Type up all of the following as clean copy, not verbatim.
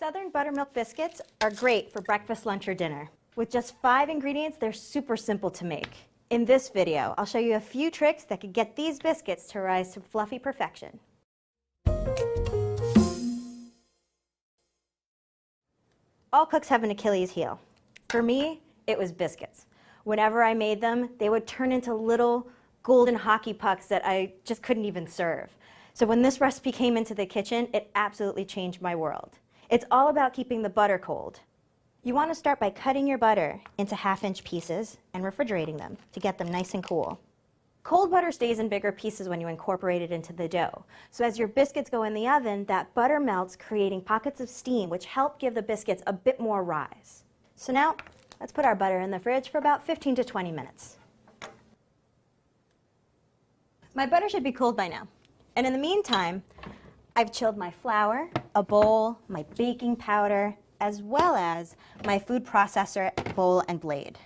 Southern buttermilk biscuits are great for breakfast, lunch, or dinner. With just 5 ingredients, they're super simple to make. In this video, I'll show you a few tricks that could get these biscuits to rise to fluffy perfection. All cooks have an Achilles heel. For me, it was biscuits. Whenever I made them, they would turn into little golden hockey pucks that I just couldn't even serve. So when this recipe came into the kitchen, it absolutely changed my world. It's all about keeping the butter cold. You want to start by cutting your butter into 1/2-inch pieces and refrigerating them to get them nice and cool. Cold butter stays in bigger pieces when you incorporate it into the dough. So as your biscuits go in the oven, that butter melts, creating pockets of steam, which help give the biscuits a bit more rise. So now, let's put our butter in the fridge for about 15 to 20 minutes. My butter should be cooled by now. And in the meantime, I've chilled my flour, a bowl, my baking powder, as well as my food processor bowl and blade.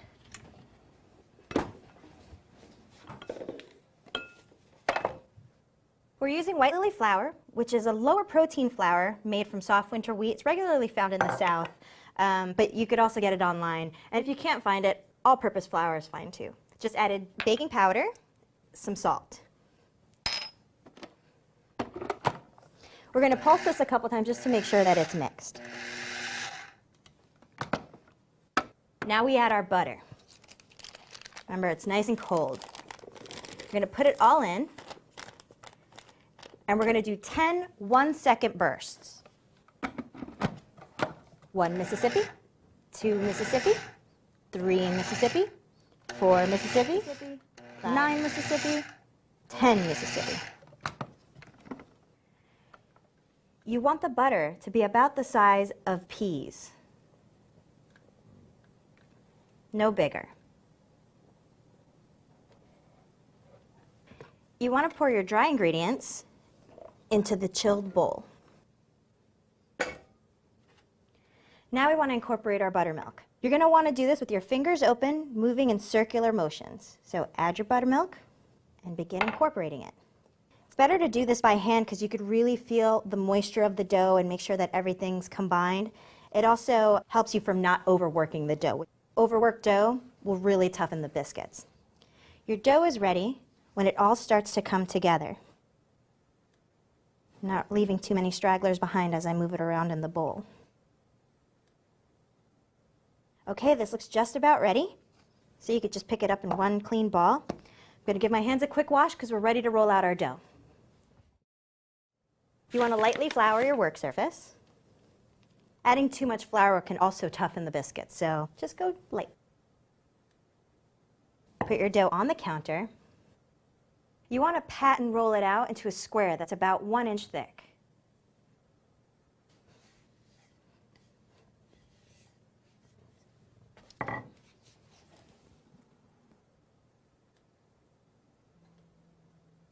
We're using white lily flour, which is a lower protein flour made from soft winter wheat. It's regularly found in the South, but you could also get it online. And if you can't find it, all-purpose flour is fine too. Just added baking powder, some salt. We're going to pulse this a couple times just to make sure that it's mixed. Now we add our butter. Remember, it's nice and cold. We're going to put it all in, and we're going to do 10 one-second bursts. 1 Mississippi, 2 Mississippi, 3 Mississippi, 4 Mississippi, 9 Mississippi, 10 Mississippi. You want the butter to be about the size of peas. No bigger. You want to pour your dry ingredients into the chilled bowl. Now we want to incorporate our buttermilk. You're going to want to do this with your fingers open, moving in circular motions. So add your buttermilk and begin incorporating it. It's better to do this by hand because you could really feel the moisture of the dough and make sure that everything's combined. It also helps you from not overworking the dough. Overworked dough will really toughen the biscuits. Your dough is ready when it all starts to come together. Not leaving too many stragglers behind as I move it around in the bowl. Okay, this looks just about ready. So you could just pick it up in one clean ball. I'm going to give my hands a quick wash because we're ready to roll out our dough. You want to lightly flour your work surface. Adding too much flour can also toughen the biscuits, so just go light. Put your dough on the counter. You want to pat and roll it out into a square that's about 1 inch thick.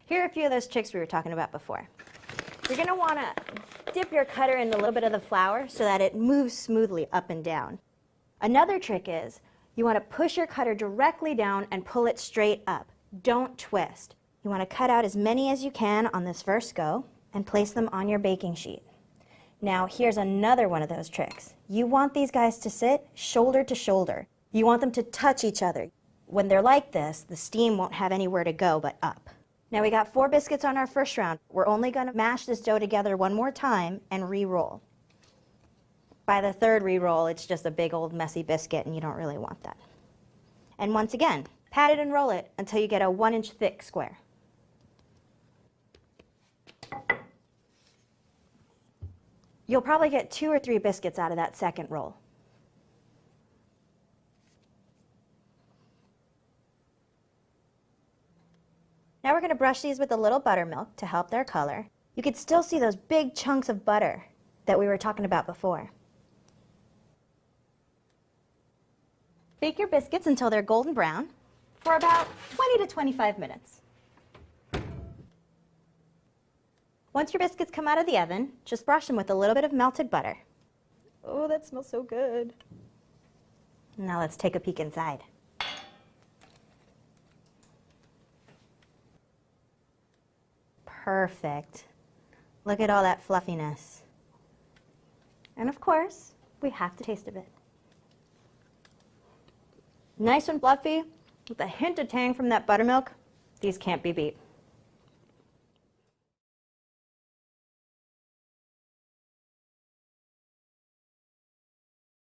Here are a few of those tricks we were talking about before. You're going to want to dip your cutter in a little bit of the flour so that it moves smoothly up and down. Another trick is you want to push your cutter directly down and pull it straight up. Don't twist. You want to cut out as many as you can on this first go and place them on your baking sheet. Now here's another one of those tricks. You want these guys to sit shoulder to shoulder. You want them to touch each other. When they're like this, the steam won't have anywhere to go but up. Now we got 4 biscuits on our first round. We're only going to mash this dough together one more time and re-roll. By the 3rd re-roll, it's just a big old messy biscuit and you don't really want that. And once again, pat it and roll it until you get a 1 inch thick square. You'll probably get 2 or 3 biscuits out of that second roll. Now we're going to brush these with a little buttermilk to help their color. You could still see those big chunks of butter that we were talking about before. Bake your biscuits until they're golden brown for about 20 to 25 minutes. Once your biscuits come out of the oven, just brush them with a little bit of melted butter. Oh, that smells so good. Now let's take a peek inside. Perfect. Look at all that fluffiness. And of course, we have to taste a bit. Nice and fluffy, with a hint of tang from that buttermilk. These can't be beat.